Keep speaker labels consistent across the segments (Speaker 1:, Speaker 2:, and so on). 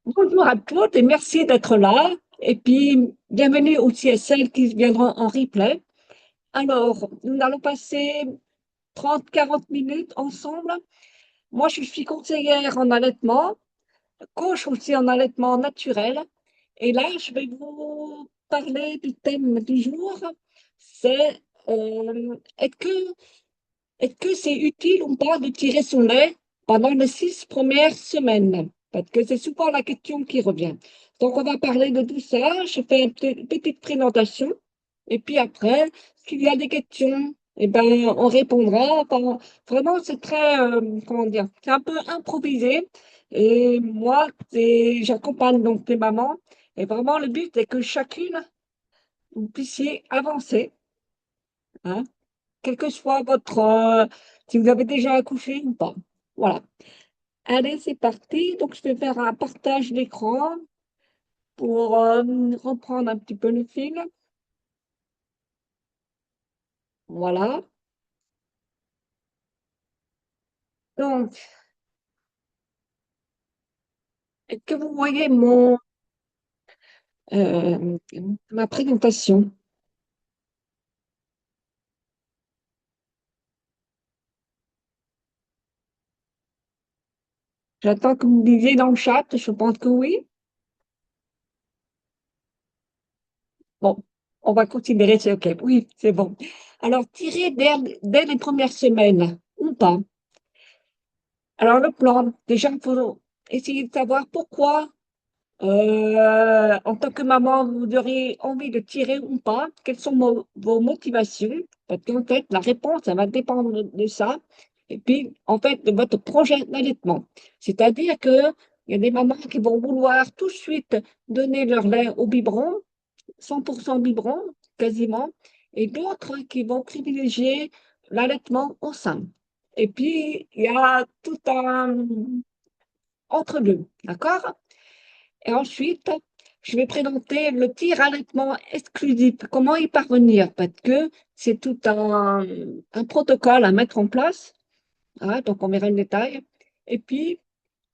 Speaker 1: Bonjour à toutes et merci d'être là. Et puis, bienvenue aussi à celles qui viendront en replay. Alors, nous allons passer 30-40 minutes ensemble. Moi, je suis conseillère en allaitement, coach aussi en allaitement naturel. Et là, je vais vous parler du thème du jour. C'est est-ce que c'est utile ou pas de tirer son lait pendant les 6 premières semaines? Parce que c'est souvent la question qui revient. Donc, on va parler de tout ça. Je fais une petite présentation. Et puis après, s'il y a des questions, eh ben, on répondra. Enfin, vraiment, c'est très, comment dire, c'est un peu improvisé. Et moi, j'accompagne donc les mamans. Et vraiment, le but est que chacune, vous puissiez avancer, hein, quel que soit votre, si vous avez déjà accouché ou pas. Voilà. Allez, c'est parti. Donc, je vais faire un partage d'écran pour reprendre un petit peu le fil. Voilà. Donc, est-ce que vous voyez euh, ma présentation? J'attends que vous me disiez dans le chat. Je pense que oui. Bon, on va considérer, c'est OK. Oui, c'est bon. Alors, tirer dès les premières semaines ou pas? Alors, le plan, déjà, il faut essayer de savoir pourquoi. En tant que maman, vous auriez envie de tirer ou pas? Quelles sont vos motivations? Parce qu'en fait, la réponse, ça va dépendre de ça. Et puis, en fait, de votre projet d'allaitement. C'est-à-dire que il y a des mamans qui vont vouloir tout de suite donner leur lait au biberon, 100% biberon, quasiment, et d'autres qui vont privilégier l'allaitement au sein. Et puis, il y a tout un entre-deux, d'accord? Et ensuite, je vais présenter le tir allaitement exclusif. Comment y parvenir? Parce que c'est tout un protocole à mettre en place, hein, donc on verra le détail. Et puis,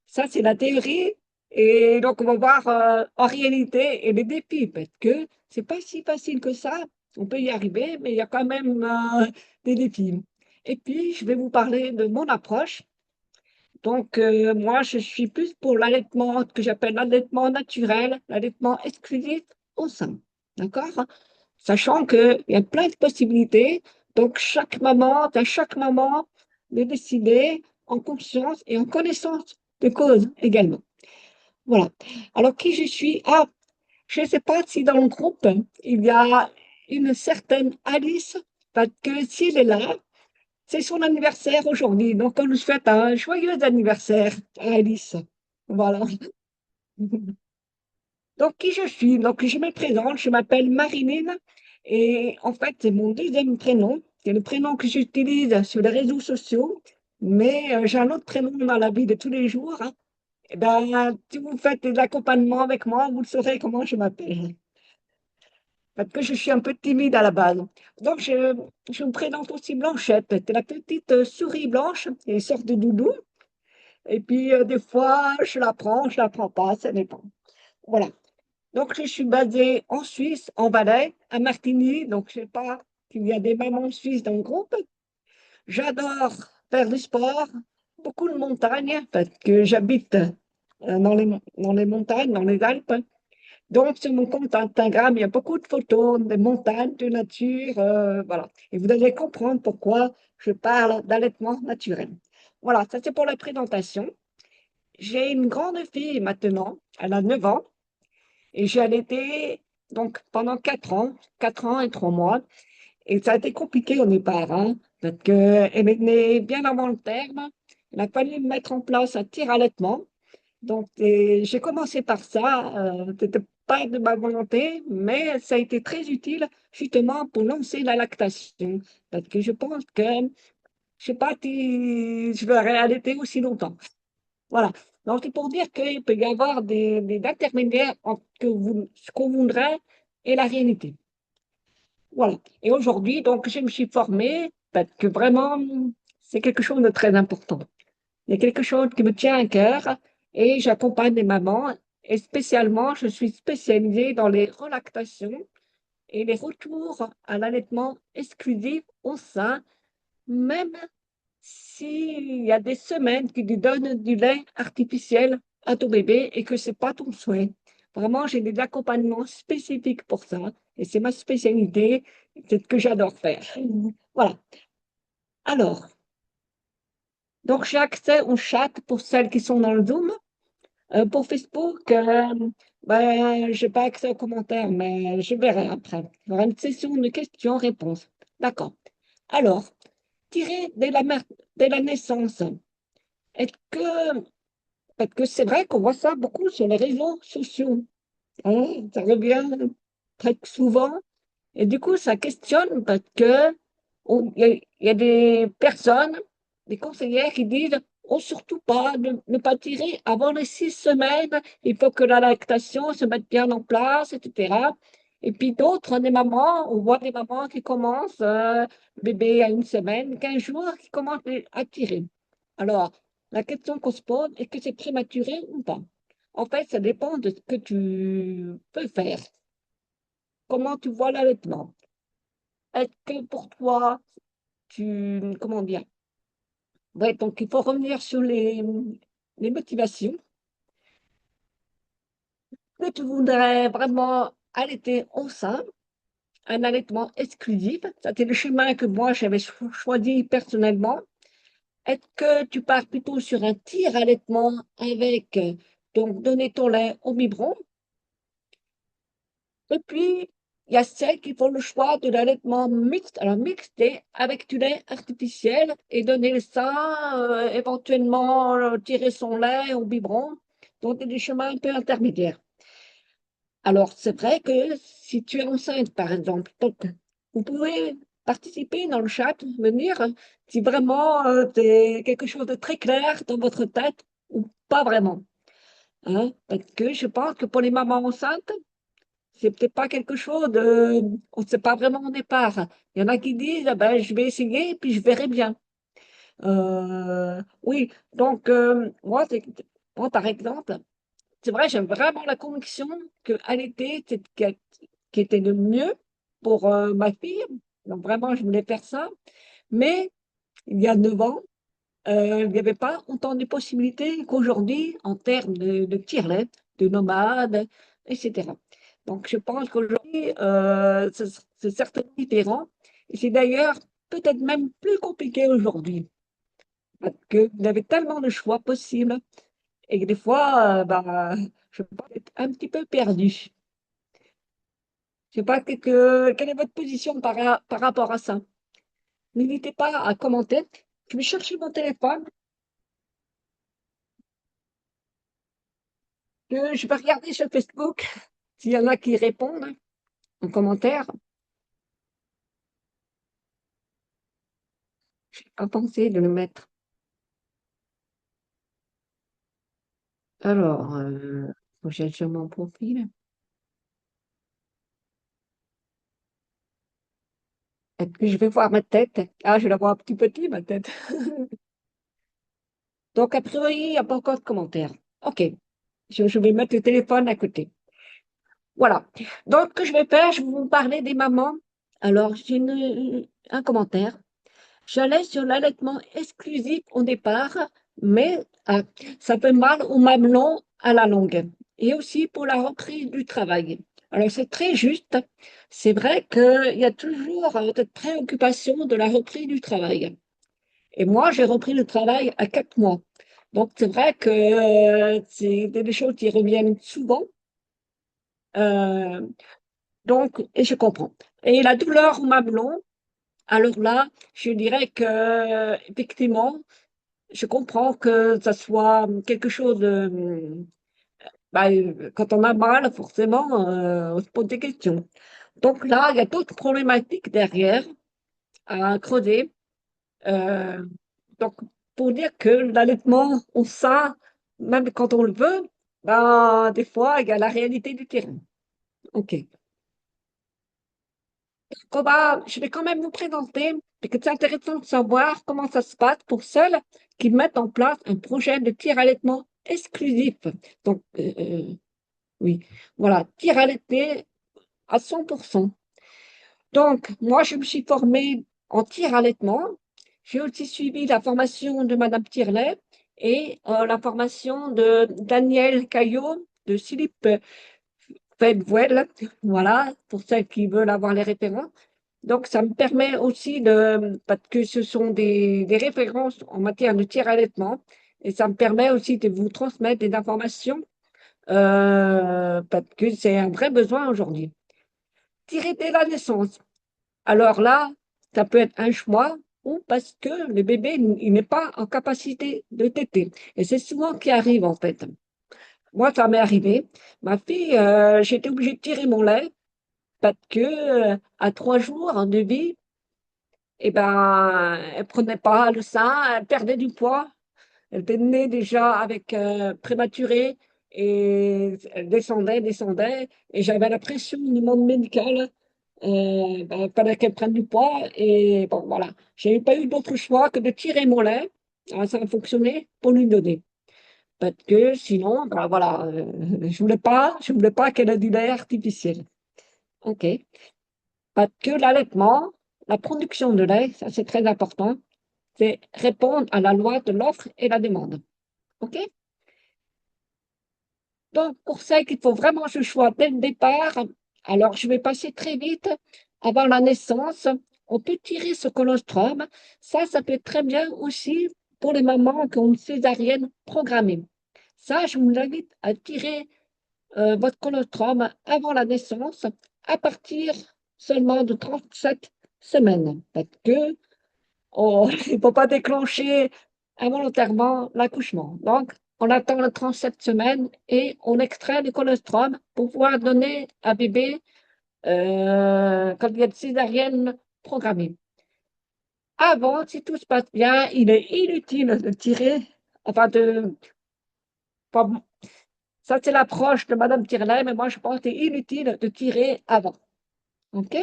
Speaker 1: ça, c'est la théorie. Et donc, on va voir en réalité et les défis, parce que c'est pas si facile que ça. On peut y arriver, mais il y a quand même des défis. Et puis, je vais vous parler de mon approche. Donc, moi, je suis plus pour l'allaitement que j'appelle l'allaitement naturel, l'allaitement exclusif au sein. D'accord? Sachant qu'il y a plein de possibilités. Donc, à chaque maman, de décider en conscience et en connaissance de cause également. Voilà. Alors, qui je suis? Ah, je ne sais pas si dans le groupe, il y a une certaine Alice, parce que si elle est là, c'est son anniversaire aujourd'hui, donc on lui souhaite un joyeux anniversaire à Alice. Voilà. Donc, qui je suis? Donc, je me présente, je m'appelle Marinine et en fait, c'est mon deuxième prénom. C'est le prénom que j'utilise sur les réseaux sociaux, mais j'ai un autre prénom dans la vie de tous les jours, hein. Eh ben, si vous faites des accompagnements avec moi, vous saurez comment je m'appelle. Parce que je suis un peu timide à la base. Donc, je me présente aussi Blanchette. C'est la petite souris blanche, et sorte de doudou. Et puis, des fois, je la prends pas, ça dépend. Voilà. Donc, je suis basée en Suisse, en Valais, à Martigny. Donc, je sais pas s'il y a des mamans suisses dans le groupe. J'adore faire du sport, beaucoup de montagne, parce que j'habite dans les montagnes, dans les Alpes. Donc, sur mon compte Instagram, il y a beaucoup de photos de montagnes, de nature, voilà. Et vous allez comprendre pourquoi je parle d'allaitement naturel. Voilà, ça c'est pour la présentation. J'ai une grande fille maintenant, elle a 9 ans, et j'ai allaité donc pendant 4 ans et 3 mois. Et ça a été compliqué au départ, hein, parce qu'elle est née bien avant le terme. Il a fallu mettre en place un tir-allaitement. Donc, j'ai commencé par ça. C'était pas de ma volonté, mais ça a été très utile justement pour lancer la lactation. Parce que je pense que, je sais pas si je vais allaiter aussi longtemps. Voilà. Donc, c'est pour dire qu'il peut y avoir des intermédiaires entre ce qu'on voudrait et la réalité. Voilà. Et aujourd'hui, donc, je me suis formée parce que vraiment, c'est quelque chose de très important. Il y a quelque chose qui me tient à cœur et j'accompagne les mamans et spécialement, je suis spécialisée dans les relactations et les retours à l'allaitement exclusif au sein, même s'il y a des semaines que tu donnes du lait artificiel à ton bébé et que c'est pas ton souhait. Vraiment, j'ai des accompagnements spécifiques pour ça et c'est ma spécialité, c'est ce que j'adore faire. Voilà. Alors, donc j'ai accès au chat pour celles qui sont dans le Zoom. Pour Facebook, ben, j'ai pas accès aux commentaires, mais je verrai après. Il y aura une session de questions-réponses. D'accord. Alors, tirer dès la naissance. Est-ce que, parce que c'est vrai qu'on voit ça beaucoup sur les réseaux sociaux, hein, ça revient très souvent. Et du coup, ça questionne parce que il y a des personnes, des conseillères qui disent, oh, surtout pas, ne pas tirer avant les 6 semaines, il faut que la lactation se mette bien en place, etc. Et puis d'autres, des mamans, on voit des mamans qui commencent, bébé à 1 semaine, 15 jours, qui commencent à tirer. Alors, la question qu'on se pose, est-ce que c'est prématuré ou pas? En fait, ça dépend de ce que tu peux faire. Comment tu vois l'allaitement? Est-ce que pour toi, comment dire? Ouais, donc il faut revenir sur les motivations. Que tu voudrais vraiment allaiter au sein, un allaitement exclusif. Ça, c'est le chemin que moi, j'avais choisi personnellement. Est-ce que tu pars plutôt sur un tir-allaitement avec, donc, donner ton lait au biberon? Et puis, il y a celles qui font le choix de l'allaitement mixte. Alors, mixte, c'est avec du lait artificiel et donner le sein, éventuellement tirer son lait au biberon. Donc, il y a des chemins un peu intermédiaires. Alors, c'est vrai que si tu es enceinte, par exemple, donc, vous pouvez participer dans le chat, venir si vraiment c'est quelque chose de très clair dans votre tête ou pas vraiment. Hein, parce que je pense que pour les mamans enceintes, c'est peut-être pas quelque chose de, on ne sait pas vraiment au départ. Il y en a qui disent, ah ben, je vais essayer, puis je verrai bien. Oui, donc moi, moi, par exemple, c'est vrai, j'aime vraiment la conviction que allaiter, c'est ce qui était le mieux pour ma fille. Donc vraiment, je voulais faire ça. Mais il y a 9 ans, il n'y avait pas autant de possibilités qu'aujourd'hui en termes de tire-lait, de nomades, etc. Donc, je pense qu'aujourd'hui, c'est certainement différent. Et c'est d'ailleurs peut-être même plus compliqué aujourd'hui, parce que vous avez tellement de choix possibles et que des fois, bah, je pense être un petit peu perdu. Je sais pas quelle est votre position par rapport à ça. N'hésitez pas à commenter. Je vais chercher mon téléphone, que je vais regarder sur Facebook s'il y en a qui répondent en commentaire. Je n'ai pas pensé de le mettre. Alors, faut que j'aille sur mon profil. Est-ce que je vais voir ma tête? Ah, je la vois un petit petit, ma tête. Donc, a priori, il n'y a pas encore de commentaires. OK. Je vais mettre le téléphone à côté. Voilà. Donc, ce que je vais faire, je vais vous parler des mamans. Alors, j'ai un commentaire. J'allais sur l'allaitement exclusif au départ, mais ça fait mal au mamelon à la longue et aussi pour la reprise du travail. Alors c'est très juste. C'est vrai qu'il y a toujours cette préoccupation de la reprise du travail. Et moi, j'ai repris le travail à 4 mois. Donc c'est vrai que c'est des choses qui reviennent souvent. Euh, donc, et je comprends. Et la douleur au mamelon, alors là, je dirais que effectivement, je comprends que ça soit quelque chose de, bah, quand on a mal, forcément, on se pose des questions. Donc là, il y a d'autres problématiques derrière à creuser. Euh, donc, pour dire que l'allaitement au sein, même quand on le veut, ben, des fois, il y a la réalité du terrain. OK. Je vais quand même vous présenter, parce que c'est intéressant de savoir comment ça se passe pour celles qui mettent en place un projet de tir allaitement exclusif. Donc, Oui, voilà, tir allaité à 100%. Donc, moi, je me suis formée en tir-allaitement. J'ai aussi suivi la formation de Madame Tirlet et la formation de Daniel Caillot, de Philippe Fedwell, voilà, pour celles qui veulent avoir les références. Donc, ça me permet aussi parce que ce sont des références en matière de tir-allaitement, et ça me permet aussi de vous transmettre des informations, parce que c'est un vrai besoin aujourd'hui. Tirer dès la naissance. Alors là, ça peut être un choix ou parce que le bébé, il n'est pas en capacité de téter. Et c'est souvent ce qui arrive, en fait. Moi, ça m'est arrivé. Ma fille, j'étais obligée de tirer mon lait parce que à 3 jours de vie, eh ben, elle prenait pas le sein, elle perdait du poids. Elle était née déjà avec prématuré et elle descendait. Et j'avais la pression du monde médical. Ben, il fallait qu'elle prenne du poids. Et bon, voilà. J'ai pas eu d'autre choix que de tirer mon lait. Ah, ça a fonctionné pour lui donner. Parce que sinon, ben, voilà, je voulais pas qu'elle ait du lait artificiel. OK. Parce que l'allaitement, la production de lait, ça c'est très important, c'est répondre à la loi de l'offre et la demande. OK? Donc, pour ça qu'il faut vraiment ce choix dès le départ. Alors, je vais passer très vite. Avant la naissance, on peut tirer ce colostrum. Ça peut être très bien aussi pour les mamans qui ont une césarienne programmée. Ça, je vous invite à tirer votre colostrum avant la naissance à partir seulement de 37 semaines. Parce que il ne faut pas déclencher involontairement l'accouchement. Donc, on attend les 37 semaines et on extrait le colostrum pour pouvoir donner à bébé quand il y a une césarienne programmée. Avant, si tout se passe bien, il est inutile de tirer, enfin pas- ça c'est l'approche de Madame Tirlet, mais moi je pense que c'est inutile de tirer avant. OK?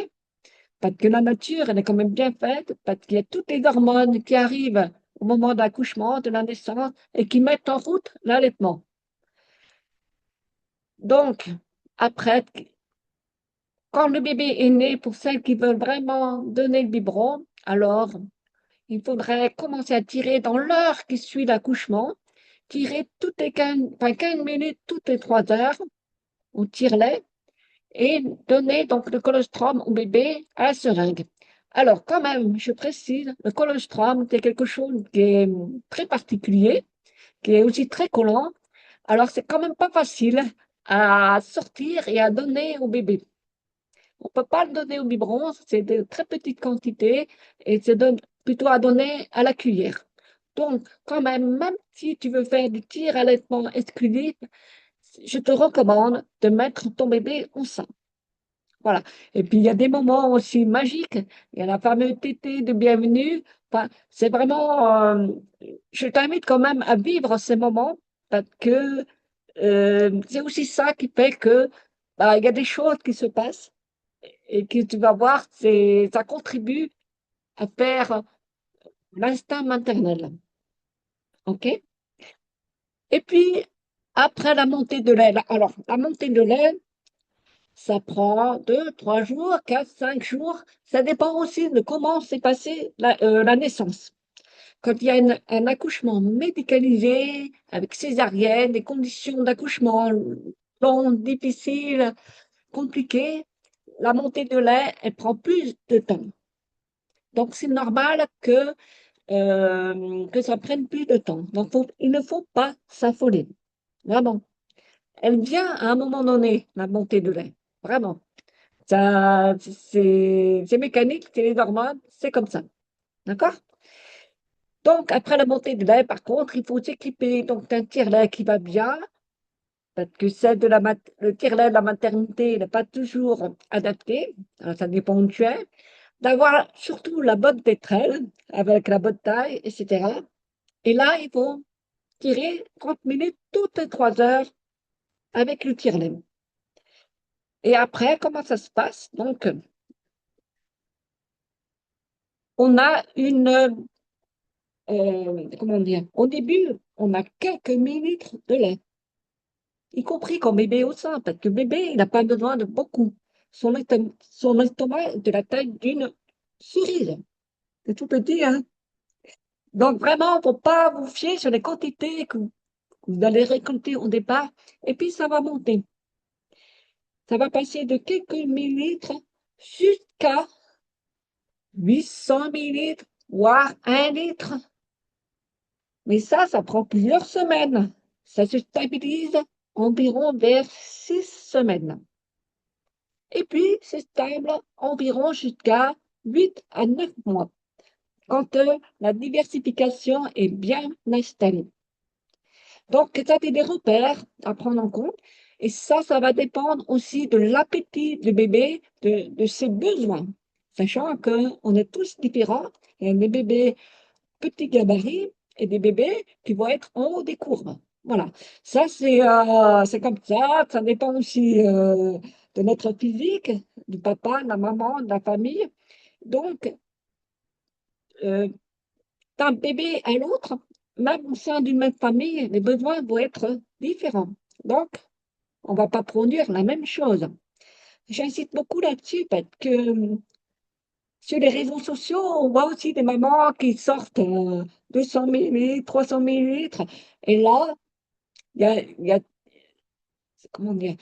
Speaker 1: Parce que la nature, elle est quand même bien faite, parce qu'il y a toutes les hormones qui arrivent au moment de l'accouchement, de la naissance, et qui mettent en route l'allaitement. Donc, après, quand le bébé est né, pour celles qui veulent vraiment donner le biberon, alors il faudrait commencer à tirer dans l'heure qui suit l'accouchement, tirer toutes les 15, enfin 15 minutes, toutes les 3 heures, on tire-lait, et donner donc le colostrum au bébé à la seringue. Alors, quand même, je précise, le colostrum, c'est quelque chose qui est très particulier, qui est aussi très collant. Alors, c'est quand même pas facile à sortir et à donner au bébé. On ne peut pas le donner au biberon, c'est de très petites quantités et c'est plutôt à donner à la cuillère. Donc, quand même si tu veux faire du tir allaitement exclusif, je te recommande de mettre ton bébé au sein. Voilà. Et puis, il y a des moments aussi magiques. Il y a la fameuse tétée de bienvenue. Enfin, c'est vraiment, je t'invite quand même à vivre ces moments parce que c'est aussi ça qui fait que bah, il y a des choses qui se passent et que tu vas voir, ça contribue à faire l'instinct maternel. OK? Et puis, après la montée de lait, alors, la montée de lait, ça prend 2, 3 jours, 4, 5 jours. Ça dépend aussi de comment s'est passée la naissance. Quand il y a un accouchement médicalisé, avec césarienne, des conditions d'accouchement longues, difficiles, compliquées, la montée de lait, elle prend plus de temps. Donc, c'est normal que ça prenne plus de temps. Donc, il ne faut pas s'affoler. Vraiment. Elle vient à un moment donné, la montée de lait. Vraiment. Ça, c'est mécanique, c'est les hormones, c'est comme ça. D'accord? Donc, après la montée de lait, par contre, il faut s'équiper donc d'un tire-lait qui va bien, parce que le tire-lait de la maternité n'est pas toujours adapté. Alors, ça dépend où tu es. D'avoir surtout la bonne pétrelle, avec la bonne taille, etc. Et là, il faut tirer 30 minutes toutes les 3 heures avec le tire-lait. Et après, comment ça se passe? Donc, on a comment dire, au début, on a quelques millilitres de lait. y compris quand bébé est au sein, parce que bébé, il n'a pas besoin de beaucoup. Son estomac est de la taille d'une cerise. C'est tout petit, hein. Donc vraiment, il ne faut pas vous fier sur les quantités que vous allez récolter au départ, et puis ça va monter. Ça va passer de quelques millilitres jusqu'à 800 millilitres, voire 1 litre. Mais ça prend plusieurs semaines. Ça se stabilise environ vers 6 semaines. Et puis, c'est stable environ jusqu'à 8 à 9 mois, quand la diversification est bien installée. Donc, ça, c'est des repères à prendre en compte. Et ça va dépendre aussi de l'appétit du bébé, de ses besoins. Sachant qu'on est tous différents. Il y a des bébés petits gabarits et des bébés qui vont être en haut des courbes. Voilà. Ça, c'est comme ça dépend aussi de notre physique, du papa, de la maman, de la famille. Donc, euh, d'un bébé à l'autre, même au sein d'une même famille, les besoins vont être différents. Donc, on ne va pas produire la même chose. J'insiste beaucoup là-dessus parce que sur les réseaux sociaux, on voit aussi des mamans qui sortent 200 millilitres, 300 millilitres. Et là, il y a, comment dire,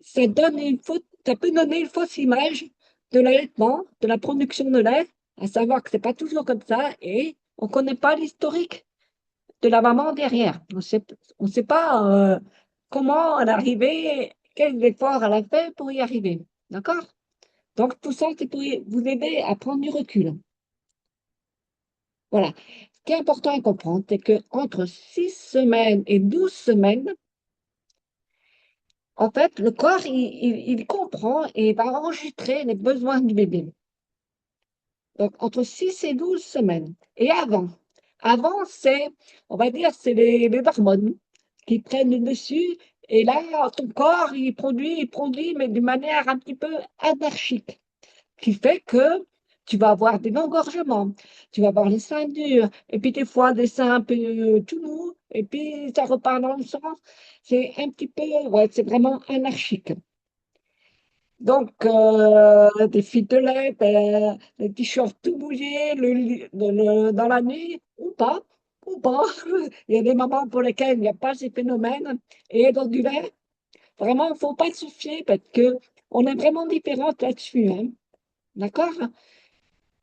Speaker 1: ça peut donner une fausse image de l'allaitement, de la production de lait, à savoir que c'est pas toujours comme ça et on ne connaît pas l'historique de la maman derrière. On sait pas comment elle est arrivée, quels efforts elle a fait pour y arriver. D'accord? Donc, tout ça, c'est pour vous aider à prendre du recul. Voilà. Ce qui est important à comprendre, c'est qu'entre 6 semaines et 12 semaines, en fait, le corps, il comprend et va enregistrer les besoins du bébé. Donc, entre 6 et 12 semaines. Et avant, on va dire, c'est les hormones qui prennent le dessus. Et là, ton corps, il produit, mais d'une manière un petit peu anarchique, qui fait que tu vas avoir des engorgements, tu vas avoir les seins durs, et puis des fois des seins un peu tout mous, et puis ça repart dans le sens. C'est un petit peu, ouais, c'est vraiment anarchique. Donc, des filles de lait, des t-shirts tout mouillés dans la nuit, ou pas. Il y a des moments pour lesquels il n'y a pas ces phénomènes. Et dans du lait, vraiment, il ne faut pas se fier parce qu'on est vraiment différentes là-dessus, hein. D'accord?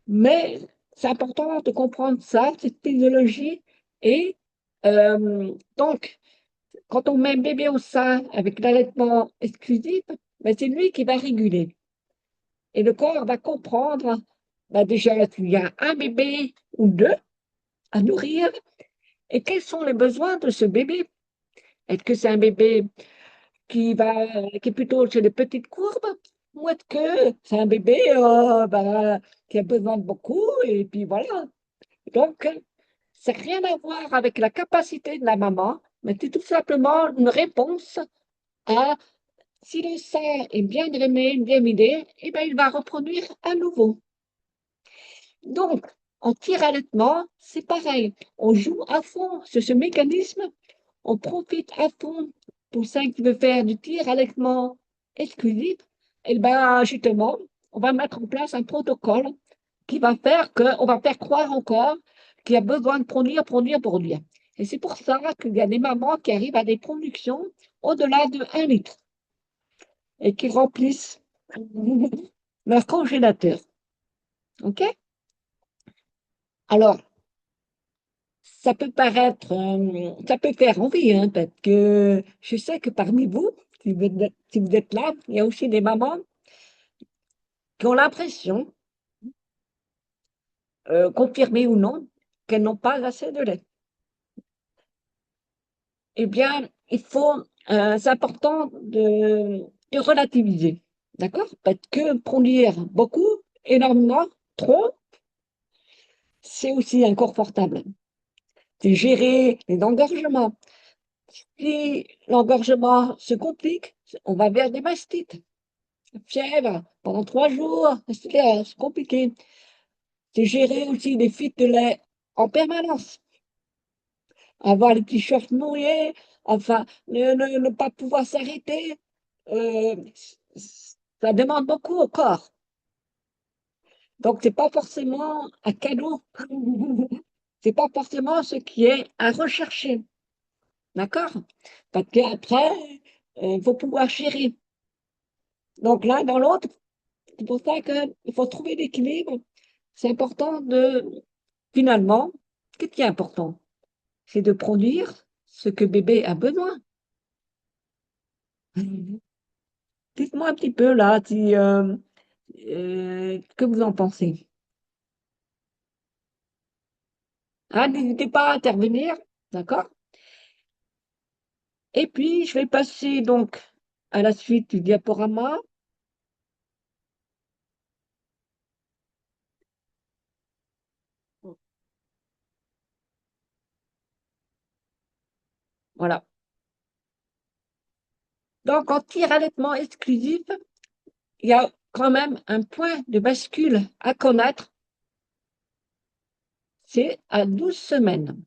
Speaker 1: Mais c'est important de comprendre ça, cette physiologie. Et donc, quand on met un bébé au sein avec l'allaitement exclusif, ben, c'est lui qui va réguler. Et le corps va comprendre, ben, déjà, qu'il y a un bébé ou deux à nourrir et quels sont les besoins de ce bébé. Est-ce que c'est un bébé qui est plutôt chez les petites courbes ou est-ce que c'est un bébé ben, qui a besoin de beaucoup et puis voilà. Donc, ça n'a rien à voir avec la capacité de la maman, mais c'est tout simplement une réponse à si le sein est bien drainé, bien vidé, eh ben, il va reproduire à nouveau. Donc, en tir-allaitement, c'est pareil. On joue à fond sur ce mécanisme, on profite à fond pour ça qui veut faire du tir-allaitement exclusif. Et bien, justement, on va mettre en place un protocole qui va faire qu'on va faire croire encore qu'il y a besoin de produire, produire, produire. Et c'est pour ça qu'il y a des mamans qui arrivent à des productions au-delà de 1 litre et qui remplissent leur congélateur. OK? Alors, ça peut faire envie, hein, parce que je sais que parmi vous, si vous êtes là, il y a aussi des mamans qui ont l'impression, confirmée ou non, qu'elles n'ont pas assez de lait. Eh bien, c'est important de relativiser, d'accord? Parce que produire beaucoup, énormément, trop, c'est aussi inconfortable. C'est gérer les engorgements. Si l'engorgement se complique, on va vers des mastites, fièvre pendant 3 jours, c'est compliqué. C'est gérer aussi des fuites de lait en permanence. Avoir les t-shirts mouillés, Enfin, ne pas pouvoir s'arrêter, euh, ça demande beaucoup au corps. Donc, c'est pas forcément un cadeau. C'est pas forcément ce qui est à rechercher. D'accord? Parce qu'après, il faut pouvoir gérer. Donc, l'un dans l'autre, c'est pour ça qu'il faut trouver l'équilibre. C'est important finalement, ce qui est important, c'est de produire ce que bébé a besoin. Dites-moi un petit peu là, si, que vous en pensez. Ah, n'hésitez pas à intervenir, d'accord? Et puis, je vais passer donc à la suite du diaporama. Voilà. Donc, en tir-allaitement exclusif, il y a quand même un point de bascule à connaître, c'est à 12 semaines.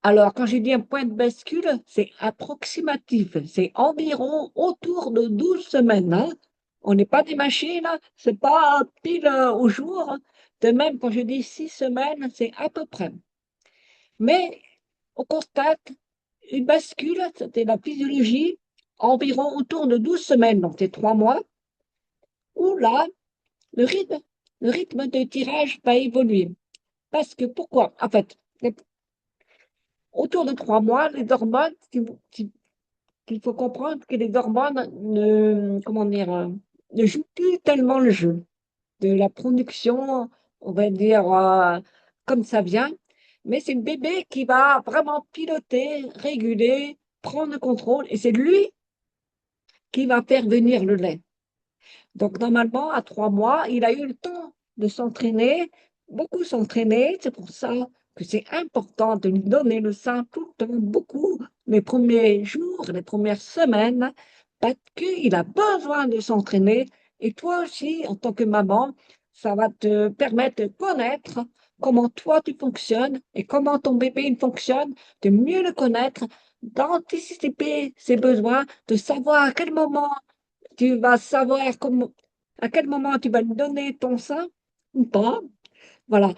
Speaker 1: Alors, quand j'ai dit un point de bascule, c'est approximatif, c'est environ autour de 12 semaines, hein. On n'est pas des machines, hein. C'est pas pile au jour, hein. De même, quand je dis 6 semaines, c'est à peu près. Mais on constate une bascule, c'était la physiologie, environ autour de 12 semaines, donc c'est 3 mois, où là, le rythme, le rythme de tirage va évoluer. Parce que pourquoi? En fait, autour de 3 mois, les hormones, qu'il faut comprendre que les hormones comment dire, ne jouent plus tellement le jeu de la production, on va dire, comme ça vient. Mais c'est le bébé qui va vraiment piloter, réguler, prendre le contrôle, et c'est lui qui va faire venir le lait. Donc, normalement, à 3 mois, il a eu le temps de s'entraîner, beaucoup s'entraîner. C'est pour ça que c'est important de lui donner le sein tout le temps, beaucoup, les premiers jours, les premières semaines, parce qu'il a besoin de s'entraîner. Et toi aussi, en tant que maman, ça va te permettre de connaître comment toi tu fonctionnes et comment ton bébé il fonctionne, de mieux le connaître, d'anticiper ses besoins, de savoir à quel moment tu vas savoir à quel moment tu vas lui donner ton sein ou pas. Voilà.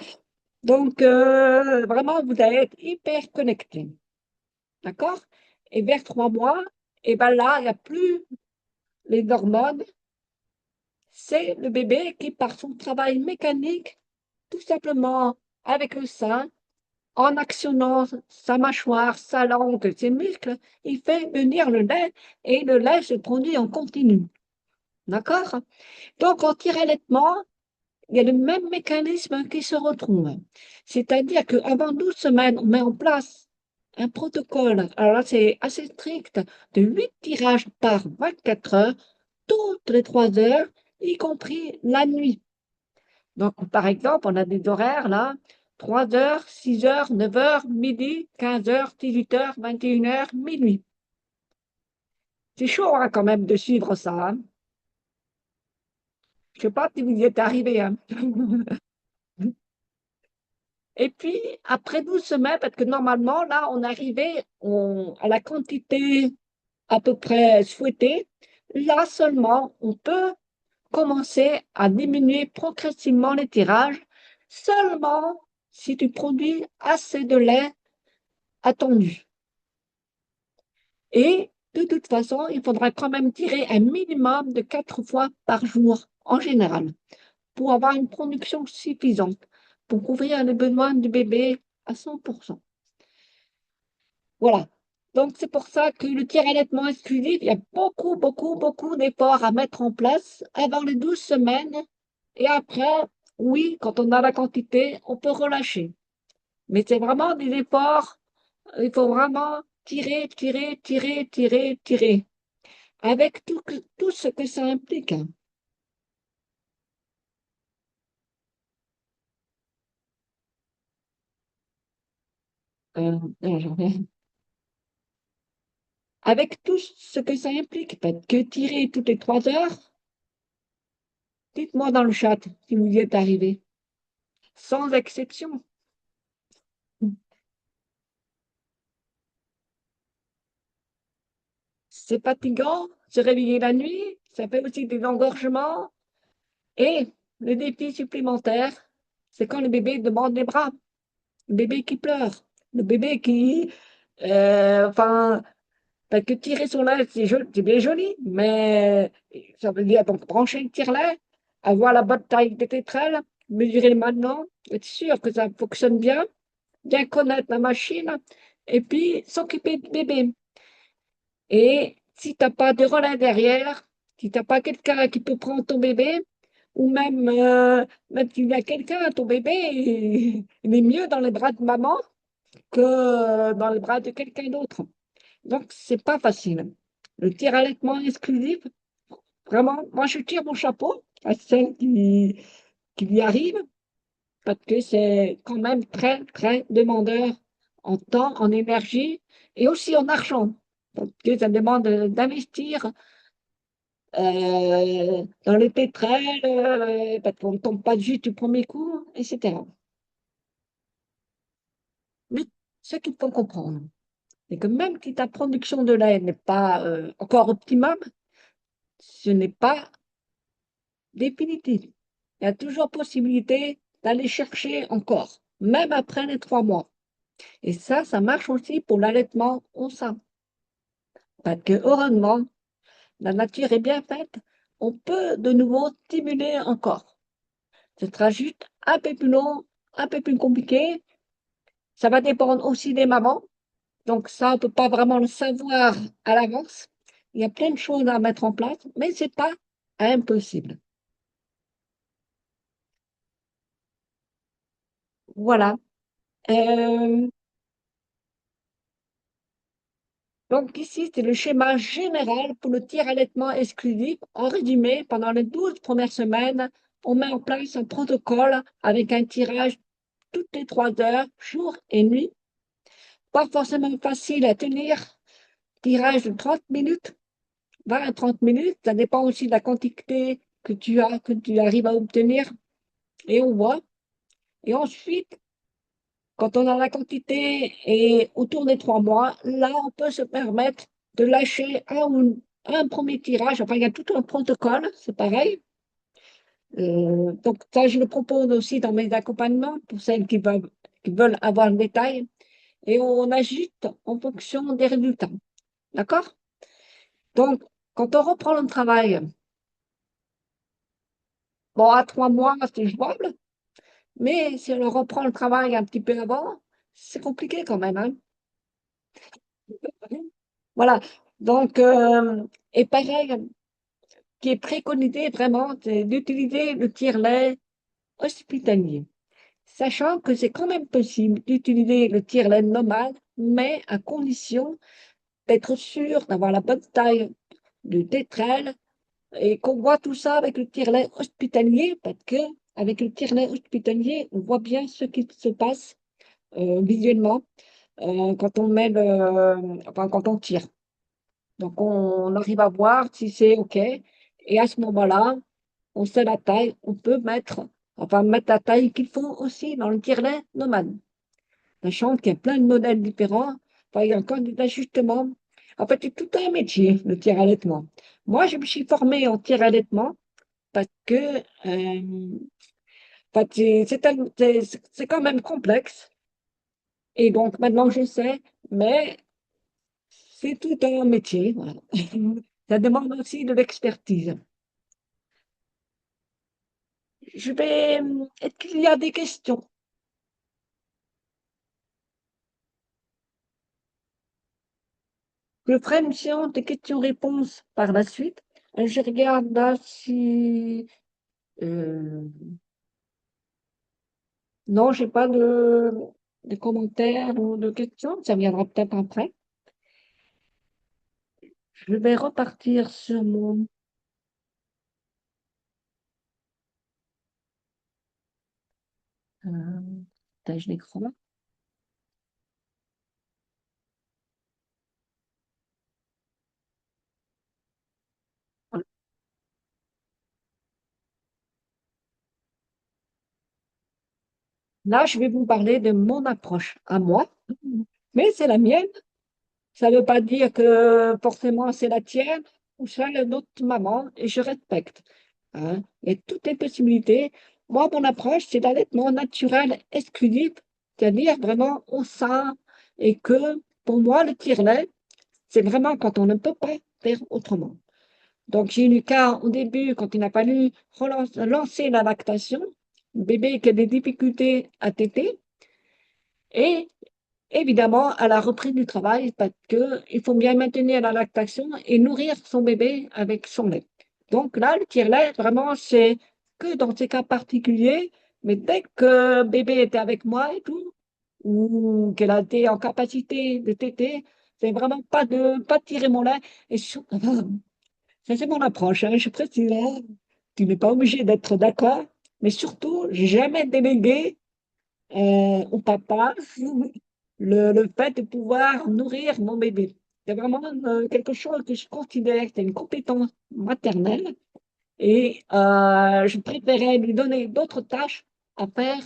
Speaker 1: Donc, vraiment, vous allez être hyper connectés. D'accord? Et vers 3 mois, et ben là, il n'y a plus les hormones. C'est le bébé qui, par son travail mécanique, tout simplement avec le sein, en actionnant sa mâchoire, sa langue, ses muscles, il fait venir le lait et le lait se produit en continu. D'accord? Donc, en tir-allaitement, il y a le même mécanisme qui se retrouve. C'est-à-dire qu'avant 12 semaines, on met en place un protocole. Alors là, c'est assez strict, de 8 tirages par 24 heures, toutes les 3 heures, y compris la nuit. Donc, par exemple, on a des horaires là, 3 heures, 6 heures, 9 heures, midi, 15 heures, 18 heures, 21 heures, minuit. C'est chaud hein, quand même de suivre ça, hein. Je ne sais pas si vous y êtes arrivé, hein. Et puis, après 12 semaines, parce que normalement, là, on arrivait à la quantité à peu près souhaitée, là seulement, on peut commencer à diminuer progressivement les tirages, seulement si tu produis assez de lait attendu. Et de toute façon, il faudra quand même tirer un minimum de 4 fois par jour en général pour avoir une production suffisante pour couvrir les besoins du bébé à 100%. Voilà. Donc, c'est pour ça que le tir-allaitement exclusif, il y a beaucoup, beaucoup, beaucoup d'efforts à mettre en place avant les 12 semaines. Et après, oui, quand on a la quantité, on peut relâcher. Mais c'est vraiment des efforts, il faut vraiment tirer, tirer, tirer, tirer, tirer, avec tout ce que ça implique, hein. J'en reviens. Avec tout ce que ça implique, parce que tirer toutes les 3 heures, dites-moi dans le chat si vous y êtes arrivé, sans exception. c'est fatigant, se réveiller la nuit, ça fait aussi des engorgements. Et le défi supplémentaire, c'est quand le bébé demande les bras, le bébé qui pleure, le bébé qui, enfin, parce que tirer son lait, c'est bien joli, mais ça veut dire donc brancher le tire-lait, avoir la bonne taille de tétrelle, mesurer maintenant, être sûr que ça fonctionne bien connaître la machine, et puis s'occuper du bébé. Et si tu n'as pas de relais derrière, si tu n'as pas quelqu'un qui peut prendre ton bébé, ou même s'il y a quelqu'un, ton bébé, il est mieux dans les bras de maman que dans les bras de quelqu'un d'autre. Donc, c'est pas facile. Le tir allaitement exclusif, vraiment, moi, je tire mon chapeau à celle qui y arrive, parce que c'est quand même très, très demandeur en temps, en énergie et aussi en argent. Parce que ça demande d'investir dans les pétrels, parce qu'on ne tombe pas juste du premier coup, etc. Mais ce qu'il faut comprendre, c'est que même si ta production de lait n'est pas encore optimum, ce n'est pas définitif. Il y a toujours possibilité d'aller chercher encore, même après les 3 mois. Et ça marche aussi pour l'allaitement au sein. Parce que, heureusement, la nature est bien faite, on peut de nouveau stimuler encore. Ce sera juste un peu plus long, un peu plus compliqué. Ça va dépendre aussi des mamans. Donc ça, on ne peut pas vraiment le savoir à l'avance. Il y a plein de choses à mettre en place, mais ce n'est pas impossible. Voilà. Euh, donc ici, c'est le schéma général pour le tir-allaitement exclusif. En résumé, pendant les 12 premières semaines, on met en place un protocole avec un tirage toutes les 3 heures, jour et nuit. Pas forcément facile à tenir. Tirage de 30 minutes, 20 à 30 minutes. Ça dépend aussi de la quantité que tu arrives à obtenir. Et on voit. Et ensuite, quand on a la quantité et autour des 3 mois, là, on peut se permettre de lâcher un premier tirage. Enfin, il y a tout un protocole, c'est pareil. Donc, ça, je le propose aussi dans mes accompagnements pour celles qui veulent avoir le détail. Et on ajuste en fonction des résultats. D'accord? Donc, quand on reprend le travail, bon, à 3 mois, c'est jouable. Mais si on reprend le travail un petit peu avant, c'est compliqué quand même, hein. Voilà. Donc, et pareil, qui est préconisé vraiment, c'est d'utiliser le tire-lait hospitalier, sachant que c'est quand même possible d'utiliser le tire-lait normal, mais à condition d'être sûr d'avoir la bonne taille de tétrelle et qu'on voit tout ça avec le tire-lait hospitalier, parce que avec le tire-lait hospitalier, on voit bien ce qui se passe visuellement quand on met enfin, quand on tire. Donc, on arrive à voir si c'est OK. Et à ce moment-là, on sait la taille, enfin, mettre la taille qu'il faut aussi dans le tire-lait nomade. Sachant qu'il y a plein de modèles différents, enfin, il y a encore des ajustements. En fait, c'est tout un métier, le tir-allaitement. Moi, je me suis formée en tir-allaitement parce que enfin, c'est quand même complexe. Et donc, maintenant, je sais, mais c'est tout un métier. Voilà. Ça demande aussi de l'expertise. Est-ce qu'il y a des questions? Je ferai une séance de questions-réponses par la suite. Je regarde là si... euh, non, j'ai pas de commentaires ou de questions. Ça viendra peut-être après. Je vais repartir sur mon... partage d'écran. Voilà. Là, je vais vous parler de mon approche à moi, mais c'est la mienne. Ça ne veut pas dire que forcément c'est la tienne ou celle de notre maman, et je respecte. Hein. Il y a toutes les possibilités. Moi, mon approche, c'est l'allaitement naturel exclusif, c'est-à-dire vraiment au sein, et que pour moi, le tire-lait, c'est vraiment quand on ne peut pas faire autrement. Donc, j'ai eu le cas au début, quand il n'a pas fallu lancer la lactation, bébé qui a des difficultés à téter, et évidemment, à la reprise du travail, parce qu'il faut bien maintenir la lactation et nourrir son bébé avec son lait. Donc là, le tire-lait, vraiment, c'est que dans ces cas particuliers, mais dès que bébé était avec moi et tout, ou qu'elle a été en capacité de téter, c'est vraiment pas de tirer mon lait. Et ça, c'est mon approche, hein, je précise, hein. Tu n'es pas obligé d'être d'accord, mais surtout, jamais délégué au papa le fait de pouvoir nourrir mon bébé. C'est vraiment quelque chose que je considère que c'est une compétence maternelle et je préférais lui donner d'autres tâches à faire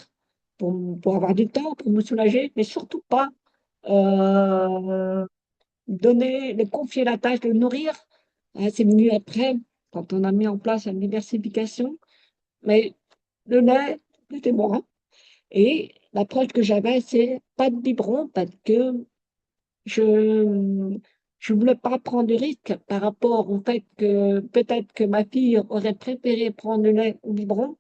Speaker 1: pour avoir du temps, pour me soulager, mais surtout pas euh, de confier la tâche de le nourrir. Hein, c'est venu après, quand on a mis en place la diversification, mais le lait, c'était bon. Et l'approche que j'avais, c'est pas de biberon parce que je je voulais pas prendre de risque par rapport au fait que peut-être que ma fille aurait préféré prendre le lait au biberon.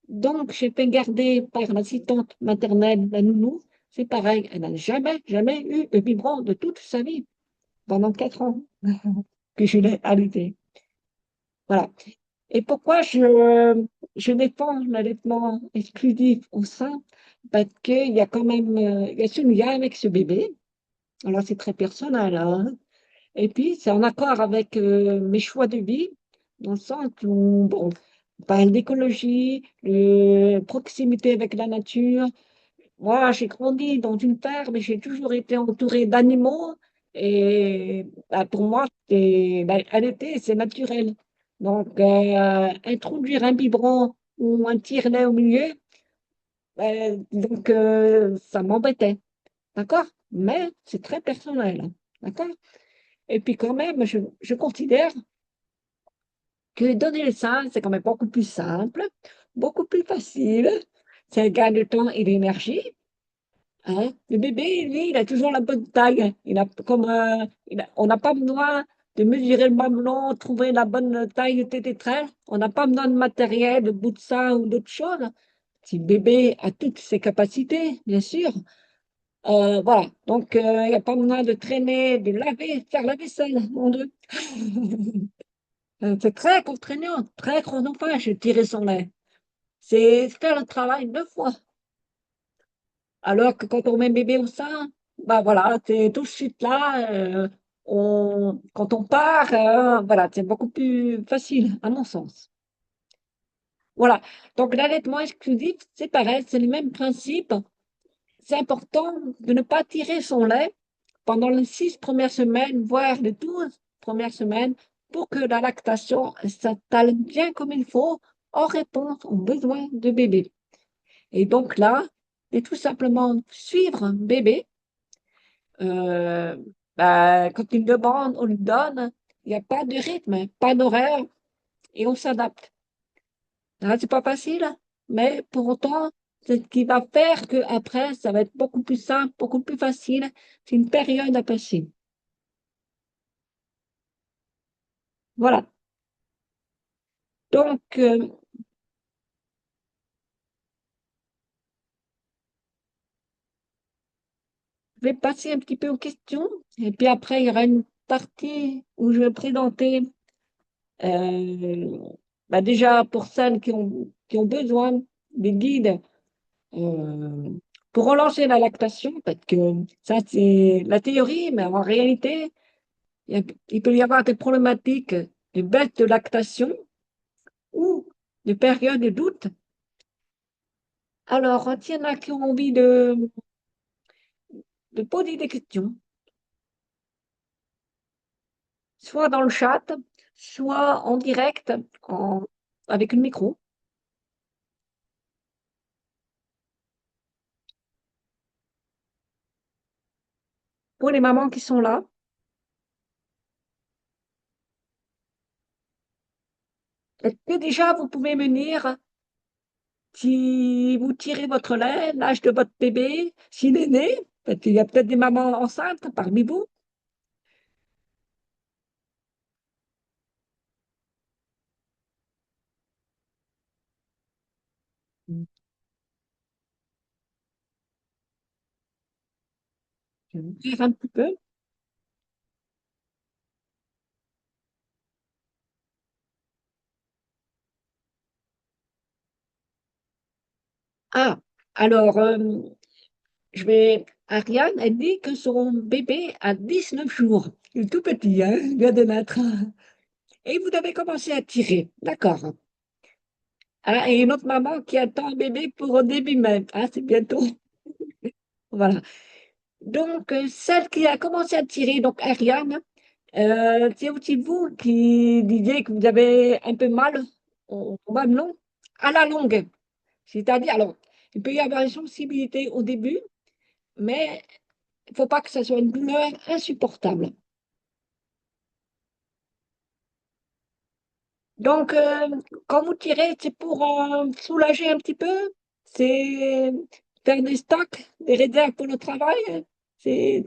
Speaker 1: Donc, j'ai fait garder par l'assistante maternelle, la nounou. C'est pareil, elle n'a jamais eu de biberon de toute sa vie, pendant 4 ans que je l'ai allaitée. Voilà. Et pourquoi je défends l'allaitement exclusif au sein? Parce qu'il y a quand même, il y a ce lien avec ce bébé. Alors, c'est très personnel, hein. Et puis, c'est en accord avec mes choix de vie, dans le sens où, bon, on parle d'écologie, de proximité avec la nature. Moi, j'ai grandi dans une ferme et j'ai toujours été entourée d'animaux. Et bah, pour moi, bah, c'est naturel. Donc, introduire un biberon ou un tire-lait au milieu, ça m'embêtait. D'accord? Mais c'est très personnel. Hein. D'accord? Et puis quand même, je considère que donner le sein, c'est quand même beaucoup plus simple, beaucoup plus facile. C'est un gain de temps et d'énergie. Hein. Le bébé, lui, il a toujours la bonne taille. On n'a pas besoin de mesurer le mamelon, trouver la bonne taille de tététrelle. On n'a pas besoin de matériel, de bout de sein ou d'autres choses. Si le bébé a toutes ses capacités, bien sûr. Voilà. Donc, il n'y a pas besoin de traîner, de laver, faire la vaisselle, mon Dieu. C'est très contraignant, très chronophage, tirer son lait. C'est faire le travail 2 fois. Alors que quand on met bébé au sein, bah voilà, c'est tout de suite là. Quand on part, voilà, c'est beaucoup plus facile, à mon sens. Voilà. Donc l'allaitement exclusif, c'est pareil, c'est le même principe. C'est important de ne pas tirer son lait pendant les 6 premières semaines, voire les 12 premières semaines, pour que la lactation s'installe bien comme il faut en réponse aux besoins de bébé. Et donc là, c'est tout simplement suivre un bébé. Euh, Quand il demande, on lui donne. Il n'y a pas de rythme, pas d'horaire, et on s'adapte. Là, c'est pas facile, mais pour autant, c'est ce qui va faire que après, ça va être beaucoup plus simple, beaucoup plus facile. C'est une période à passer. Voilà. Donc, je vais passer un petit peu aux questions, et puis après, il y aura une partie où je vais présenter, euh, déjà pour celles qui ont besoin des guides pour relancer la lactation, parce que ça, c'est la théorie, mais en réalité, il peut y avoir des problématiques de baisse de lactation ou de période de doute. Alors, il y en a qui ont envie de poser des questions, soit dans le chat, soit en direct, avec le micro. Pour les mamans qui sont là. est-ce que déjà vous pouvez me dire si vous tirez votre lait, l'âge de votre bébé, s'il est né? Parce qu'il y a peut-être des mamans enceintes parmi vous. Je vais vous dire un petit peu. Ah, alors, Ariane, elle dit que son bébé a 19 jours. Il est tout petit, hein, il vient de naître. Et vous avez commencé à tirer, d'accord. Ah, et une autre maman qui attend un bébé pour début mai. Ah, c'est bientôt. Voilà. Donc, celle qui a commencé à tirer, donc Ariane, c'est aussi vous qui disiez que vous avez un peu mal au mamelon à la longue. C'est-à-dire, alors, il peut y avoir une sensibilité au début, mais il ne faut pas que ce soit une douleur insupportable. Donc, quand vous tirez, c'est pour soulager un petit peu, c'est faire des stocks, des réserves pour le travail. C'est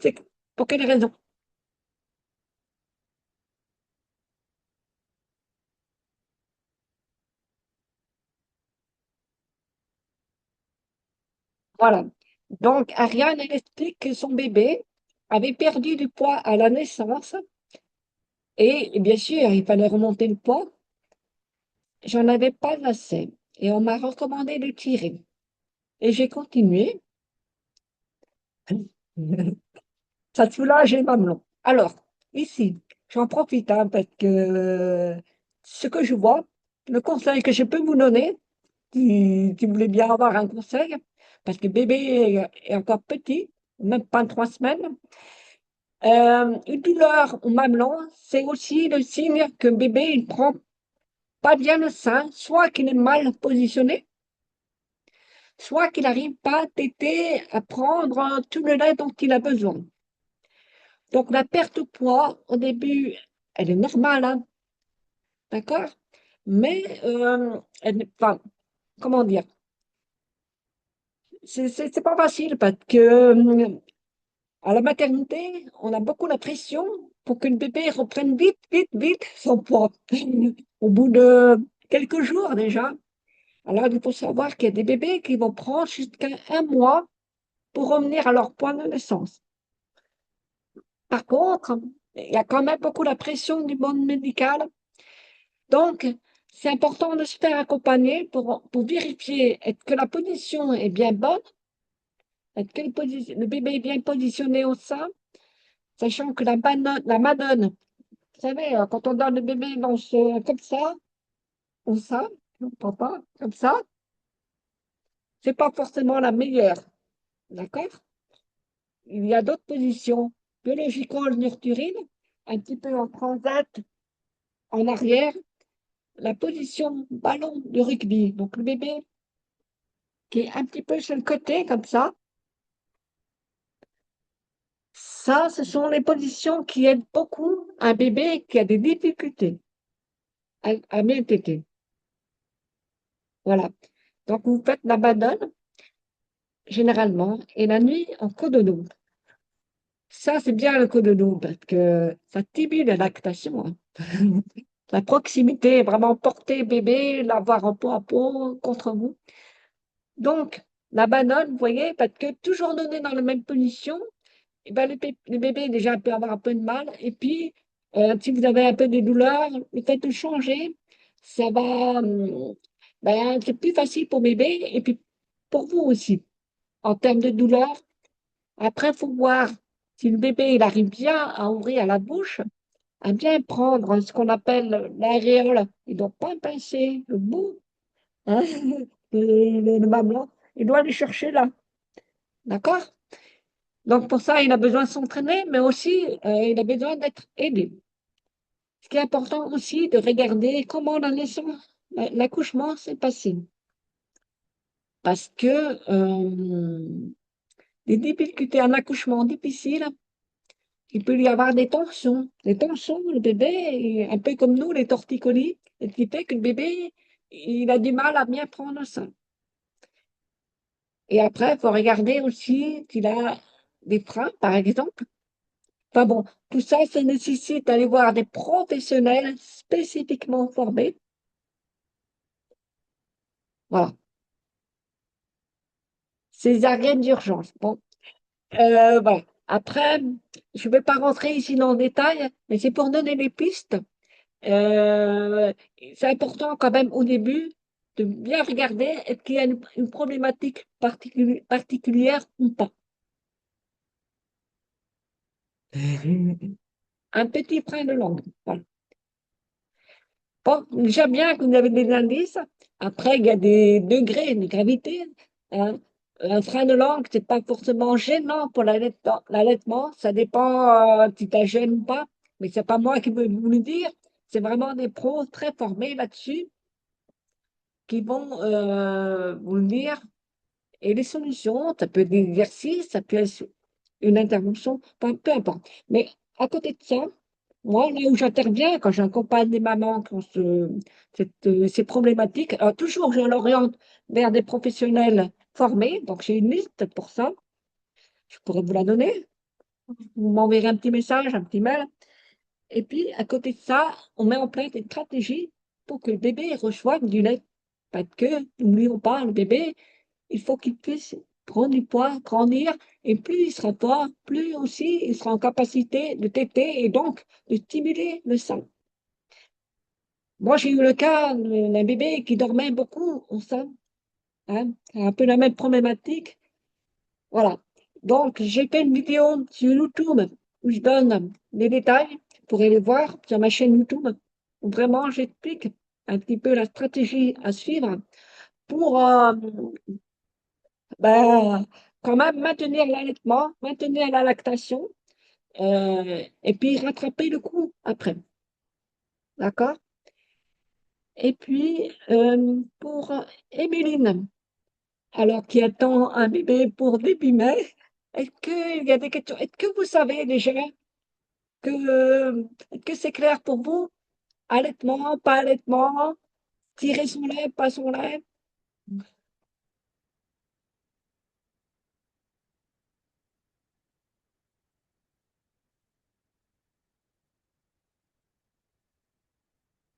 Speaker 1: pour quelle raison? Voilà. Donc, Ariane, elle explique que son bébé avait perdu du poids à la naissance et bien sûr, il fallait remonter le poids. J'en avais pas assez et on m'a recommandé de tirer. Et j'ai continué. Ça soulage les mamelons. Alors, ici, j'en profite hein, parce que ce que je vois, le conseil que je peux vous donner, si vous voulez bien avoir un conseil, parce que bébé est encore petit, même pas 3 semaines, une douleur au mamelon, c'est aussi le signe que bébé il prend pas bien le sein, soit qu'il est mal positionné, soit qu'il n'arrive pas à téter, à prendre tout le lait dont il a besoin. Donc la perte de poids, au début, elle est normale, hein, d'accord? Mais enfin, comment dire? C'est pas facile parce que à la maternité, on a beaucoup la pression pour que le bébé reprenne vite, vite, vite son poids. Au bout de quelques jours déjà. Alors, il faut savoir qu'il y a des bébés qui vont prendre jusqu'à un mois pour revenir à leur poids de naissance. Par contre, il y a quand même beaucoup la pression du monde médical. Donc, c'est important de se faire accompagner pour vérifier est-ce que la position est bien bonne, est-ce que le bébé est bien positionné au sein, sachant que la madone, vous savez, quand on donne le bébé comme ça, au sein, papa, comme ça, c'est pas forcément la meilleure, d'accord? Il y a d'autres positions biologico-nurturines, un petit peu en transat, en arrière, la position ballon de rugby. Donc le bébé qui est un petit peu sur le côté, comme ça, ce sont les positions qui aident beaucoup un bébé qui a des difficultés à bien téter. Voilà. Donc vous faites la banane, généralement, et la nuit en cododo. Ça, c'est bien le cododo parce que ça tibule la lactation, hein. La proximité, vraiment porter bébé, l'avoir en peau à peau contre vous. Donc, la banane, vous voyez, parce que toujours donné dans la même position, eh ben, le bébé déjà peut avoir un peu de mal. Et puis, si vous avez un peu de douleur, le fait de changer, ça va, ben, c'est plus facile pour bébé et puis pour vous aussi, en termes de douleur. Après, il faut voir si le bébé il arrive bien à ouvrir la bouche, à bien prendre ce qu'on appelle l'aréole. Il ne doit pas pincer le bout, hein, le mamelon. Il doit aller chercher là. D'accord? Donc, pour ça, il a besoin de s'entraîner, mais aussi, il a besoin d'être aidé. Ce qui est important aussi, de regarder comment l'accouchement s'est passé. Parce que les difficultés en accouchement difficile, Il peut y avoir des tensions. Les tensions, le bébé, un peu comme nous, les torticolis, ce qui fait que le bébé, il a du mal à bien prendre ça. Et après, il faut regarder aussi s'il a des freins, par exemple. Enfin bon, tout ça, ça nécessite d'aller voir des professionnels spécifiquement formés. Voilà, césarienne d'urgence. Bon, voilà. Après, je ne vais pas rentrer ici dans le détail, mais c'est pour donner les pistes. Euh, c'est important quand même au début de bien regarder est-ce qu'il y a une problématique particulière ou pas. Un petit frein de langue. Voilà. Bon, déjà bien que vous avez des indices. Après, il y a des degrés de gravité, hein. Un frein de langue, c'est pas forcément gênant pour l'allaitement. Ça dépend si tu gêne ou pas. Mais c'est pas moi qui veux vous le dire. C'est vraiment des pros très formés là-dessus qui vont vous le dire. Et les solutions, ça peut être des exercices, ça peut être une intervention, peu importe. Mais à côté de ça, moi, là où j'interviens, quand j'accompagne des mamans qui ont ces problématiques, alors toujours je l'oriente vers des professionnels formés, donc j'ai une liste pour ça, je pourrais vous la donner, vous m'enverrez un petit message, un petit mail, et puis à côté de ça, on met en place des stratégies pour que le bébé reçoive du lait. Parce que, n'oublions pas, le bébé, il faut qu'il puisse prendre du poids, grandir, et plus il sera fort, plus aussi il sera en capacité de téter et donc de stimuler le sein. Moi, j'ai eu le cas d'un bébé qui dormait beaucoup au sein, hein, un peu la même problématique. Voilà. Donc, j'ai fait une vidéo sur YouTube où je donne les détails. Vous pourrez les voir sur ma chaîne YouTube, où vraiment j'explique un petit peu la stratégie à suivre pour ben, quand même maintenir l'allaitement, maintenir la lactation, et puis rattraper le coup après. D'accord? Et puis, pour Émeline, alors qui attend un bébé pour début mai, est-ce qu'il y a des questions? Est-ce que vous savez déjà est-ce que c'est clair pour vous? Allaitement, pas allaitement, tirer son lait, pas son lait?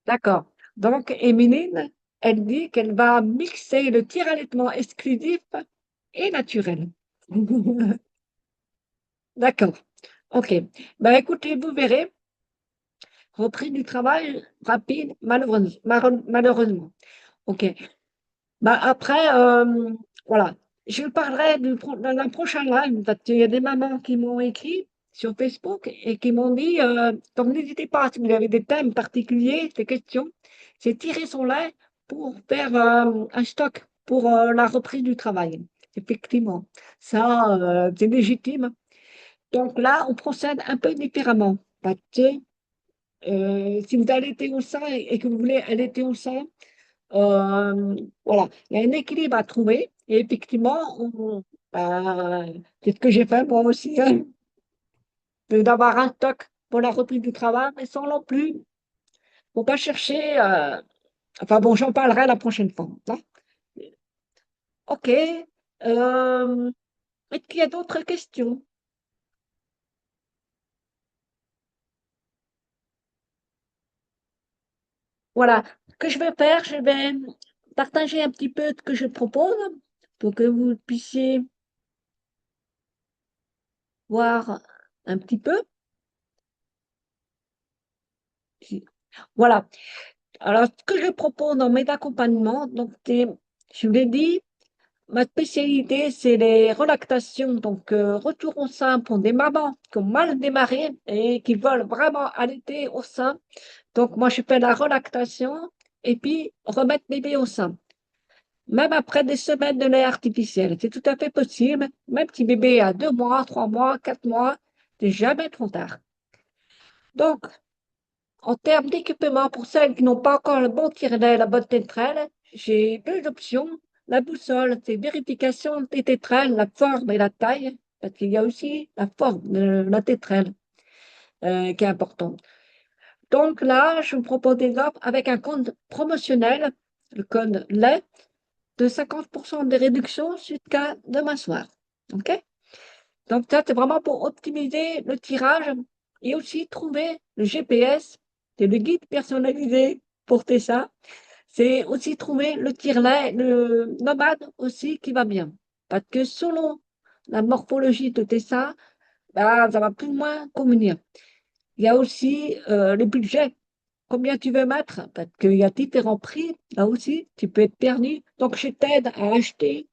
Speaker 1: D'accord. Donc, Émeline, elle dit qu'elle va mixer le tir-allaitement exclusif et naturel. D'accord. OK. Ben, écoutez, vous verrez, reprise du travail rapide, malheureusement. OK. Ben, après, voilà. Je parlerai dans un prochain live, parce qu'il y a des mamans qui m'ont écrit sur Facebook et qui m'ont dit, donc n'hésitez pas, si vous avez des thèmes particuliers, des questions, c'est tirer son lait pour faire un stock pour la reprise du travail. Effectivement, ça, c'est légitime. Donc là, on procède un peu différemment. Parce que si vous allaitez au sein et que vous voulez allaiter au sein, euh, voilà, il y a un équilibre à trouver. Et effectivement, bah, c'est ce que j'ai fait moi aussi, hein, d'avoir un stock pour la reprise du travail, mais sans non plus, faut pas chercher. Enfin bon, j'en parlerai la prochaine fois, hein. OK. Est-ce qu'il y a d'autres questions? Voilà. Ce que je vais faire, je vais partager un petit peu ce que je propose pour que vous puissiez voir un petit peu. Voilà. Alors, ce que je propose dans mes accompagnements, donc, je vous l'ai dit, ma spécialité, c'est les relactations, donc retour au sein pour des mamans qui ont mal démarré et qui veulent vraiment allaiter au sein. Donc, moi, je fais la relactation et puis remettre bébé au sein. Même après des semaines de lait artificiel, c'est tout à fait possible. Même si bébé a 2 mois, 3 mois, 4 mois, c'est jamais trop tard. Donc, en termes d'équipement, pour celles qui n'ont pas encore le bon tire-lait, la bonne tétrelle, j'ai deux options. La boussole, c'est vérification des tétrelles, la forme et la taille, parce qu'il y a aussi la forme de la tétrelle. qui est important. Donc là, je vous propose des offres avec un code promotionnel, le code LAIT, de 50% de réduction jusqu'à demain soir. OK? Donc ça, c'est vraiment pour optimiser le tirage et aussi trouver le GPS, c'est le guide personnalisé pour tes ça. C'est aussi trouver le tire-lait, le nomade aussi qui va bien. Parce que selon la morphologie de tes seins, bah, ça va plus ou moins convenir. Il y a aussi le budget, combien tu veux mettre, parce qu'il y a différents prix, là aussi, tu peux être perdu. Donc, je t'aide à acheter,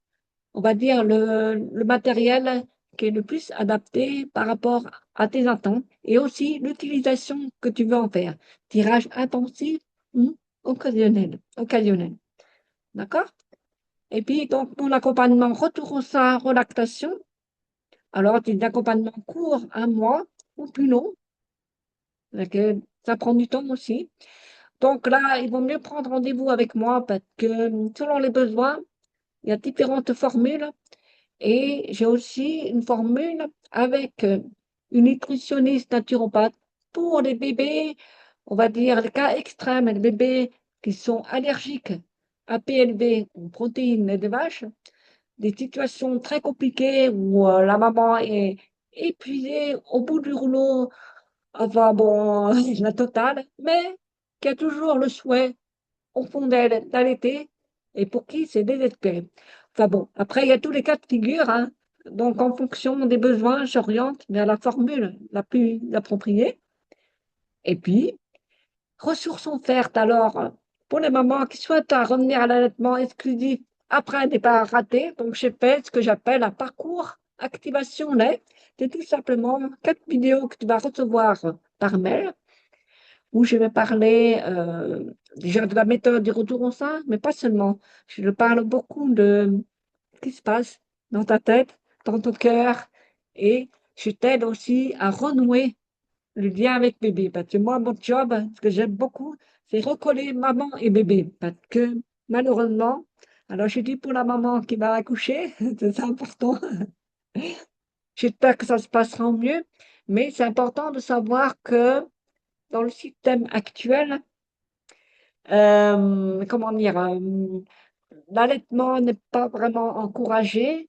Speaker 1: on va dire, le matériel qui est le plus adapté par rapport à tes attentes et aussi l'utilisation que tu veux en faire. Tirage intensif ou occasionnel. Occasionnel. D'accord? Et puis, donc, pour l'accompagnement retour au sein, relactation, alors, c'est d'accompagnement court, un mois ou plus long, donc, ça prend du temps aussi. Donc là, il vaut mieux prendre rendez-vous avec moi parce que selon les besoins, il y a différentes formules et j'ai aussi une formule avec une nutritionniste naturopathe pour les bébés, on va dire les cas extrêmes, les bébés qui sont allergiques à PLV ou protéines de vache, des situations très compliquées où la maman est épuisée au bout du rouleau, enfin bon, la totale, mais qui a toujours le souhait au fond d'elle d'allaiter et pour qui c'est désespéré. Enfin bon, après, il y a tous les cas de figure, hein. Donc, en fonction des besoins, j'oriente vers la formule la plus appropriée. Et puis, ressources offertes, alors, pour les mamans qui souhaitent revenir à l'allaitement exclusif après un départ raté, donc j'ai fait ce que j'appelle un parcours activation lait. C'est tout simplement 4 vidéos que tu vas recevoir par mail où je vais parler déjà de la méthode du retour au sein, mais pas seulement. Je parle beaucoup de ce qui se passe dans ta tête, dans ton cœur, et je t'aide aussi à renouer le lien avec bébé. Parce que moi, mon job, ce que j'aime beaucoup, c'est recoller maman et bébé. Parce que malheureusement, alors je dis pour la maman qui va accoucher, c'est important, j'espère que ça se passera au mieux, mais c'est important de savoir que dans le système actuel, comment dire, l'allaitement n'est pas vraiment encouragé.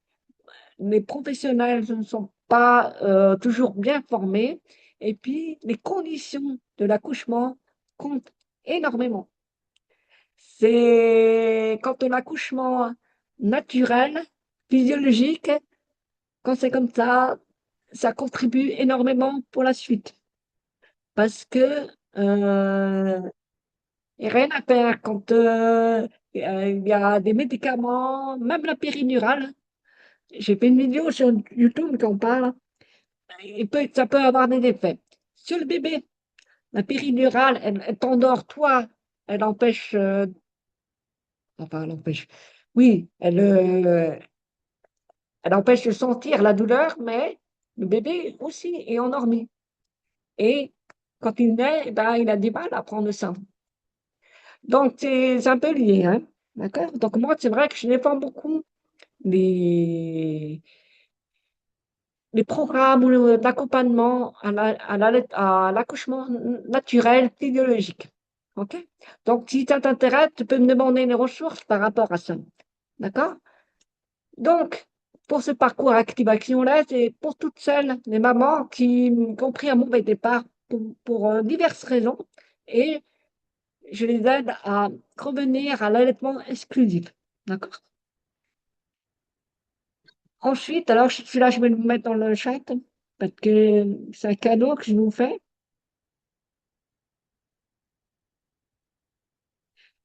Speaker 1: Les professionnels ne sont pas toujours bien formés. Et puis, les conditions de l'accouchement comptent énormément. C'est quand on accouchement naturel, physiologique, quand c'est comme ça contribue énormément pour la suite. Parce que et rien à faire quand il y a des médicaments, même la péridurale. J'ai fait une vidéo sur YouTube qui en parle. Ça peut avoir des effets. Sur le bébé, la péridurale, elle t'endort, toi, elle empêche, enfin, elle empêche, oui, elle empêche de sentir la douleur, mais le bébé aussi est endormi. Et quand il naît, eh ben, il a du mal à prendre ça. Donc, c'est un peu lié, hein. D'accord? Donc, moi, c'est vrai que je défends beaucoup les, les programmes d'accompagnement à l'accouchement naturel physiologique. OK? Donc, si ça t'intéresse, tu peux me demander les ressources par rapport à ça. D'accord? Donc, pour ce parcours activation-là, c'est pour toutes celles, les mamans qui ont pris un mauvais départ pour diverses raisons et je les aide à revenir à l'allaitement exclusif. D'accord? Ensuite, alors celui-là, je vais le mettre dans le chat parce que c'est un cadeau que je vous fais.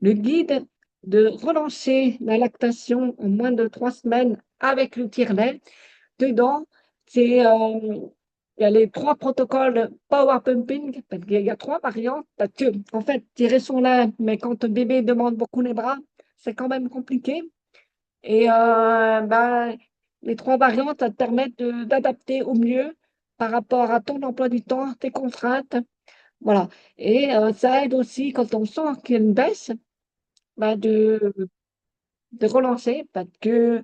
Speaker 1: Le guide de relancer la lactation en moins de 3 semaines avec le tire-lait. Dedans, il y a les 3 protocoles Power Pumping, parce qu'il y a 3 variantes. Parce que, en fait, tirer son lait, mais quand un bébé demande beaucoup les bras, c'est quand même compliqué. Et ben, les 3 variantes, ça te permet d'adapter au mieux par rapport à ton emploi du temps, tes contraintes. Voilà. Et ça aide aussi quand on sent qu'il y a une baisse, ben, de relancer parce que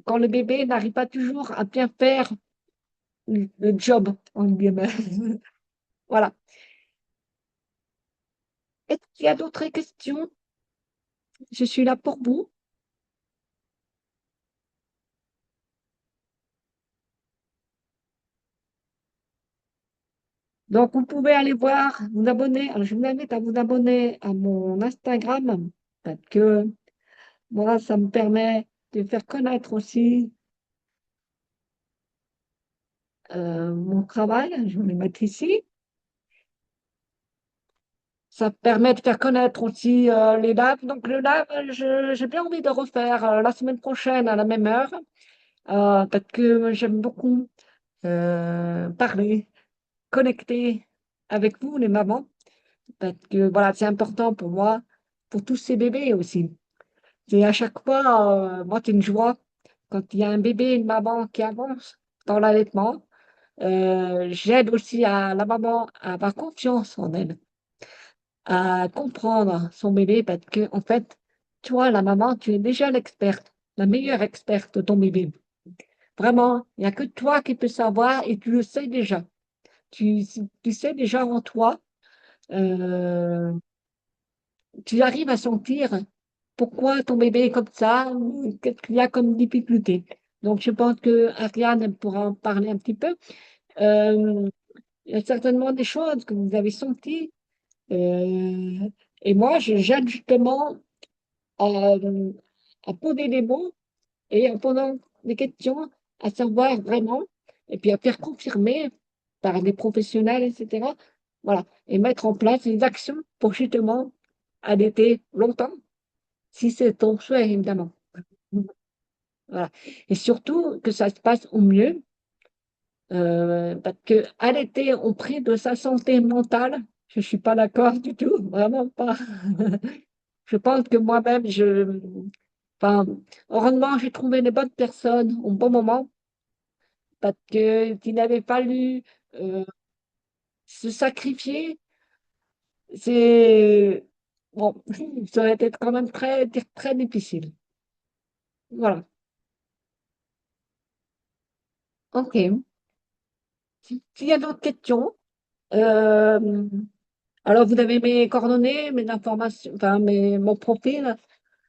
Speaker 1: quand le bébé n'arrive pas toujours à bien faire le job, en guillemets. Voilà. Est-ce qu'il y a d'autres questions? Je suis là pour vous. Donc, vous pouvez aller voir, vous abonner. Alors, je vous invite à vous abonner à mon Instagram parce que moi, ça me permet de faire connaître aussi mon travail. Je vais le mettre ici. Ça permet de faire connaître aussi les lives. Donc, le live, j'ai bien envie de refaire la semaine prochaine à la même heure parce que j'aime beaucoup parler, connecter avec vous, les mamans, parce que voilà, c'est important pour moi, pour tous ces bébés aussi. C'est à chaque fois, moi, c'est une joie quand il y a un bébé et une maman qui avance dans l'allaitement. J'aide aussi à la maman à avoir confiance en elle, à comprendre son bébé, parce que, en fait, toi, la maman, tu es déjà l'experte, la meilleure experte de ton bébé. Vraiment, il n'y a que toi qui peux savoir et tu le sais déjà. Tu, tu sais déjà en toi, euh, tu arrives à sentir pourquoi ton bébé est comme ça, qu'est-ce qu'il y a comme difficulté. Donc, je pense que Ariane elle pourra en parler un petit peu. Euh, il y a certainement des choses que vous avez senties. euh, et moi, j'aide justement à, à poser des mots et en posant des questions, à savoir vraiment, et puis à faire confirmer par des professionnels, etc. Voilà, et mettre en place des actions pour justement allaiter longtemps, si c'est ton souhait, évidemment. Voilà. Et surtout que ça se passe au mieux, parce que allaiter au prix de sa santé mentale, je suis pas d'accord du tout, vraiment pas. Je pense que moi-même, enfin, heureusement, j'ai trouvé les bonnes personnes au bon moment, parce que s'il n'avait fallu euh, se sacrifier, c'est bon, ça aurait été quand même très difficile. Voilà. OK. S'il y a d'autres questions, euh, alors vous avez mes coordonnées, mes informations, enfin mon profil.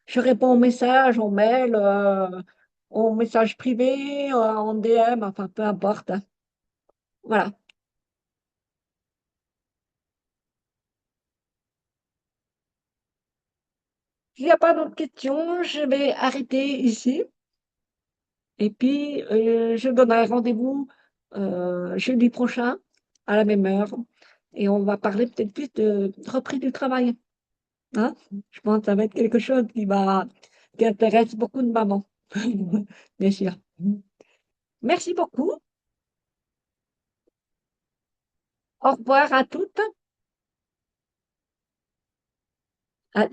Speaker 1: Je réponds aux messages, aux mails, aux messages privés, en DM, enfin peu importe. Voilà. S'il n'y a pas d'autres questions, je vais arrêter ici. Et puis, je donnerai rendez-vous jeudi prochain à la même heure. Et on va parler peut-être plus de reprise du travail. Hein? Je pense que ça va être quelque chose qui intéresse beaucoup de mamans. Bien sûr. Merci beaucoup. Au revoir à toutes. Ah,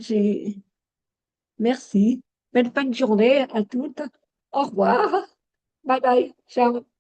Speaker 1: merci. Belle fin de journée à toutes. Au revoir. Bye bye. Ciao.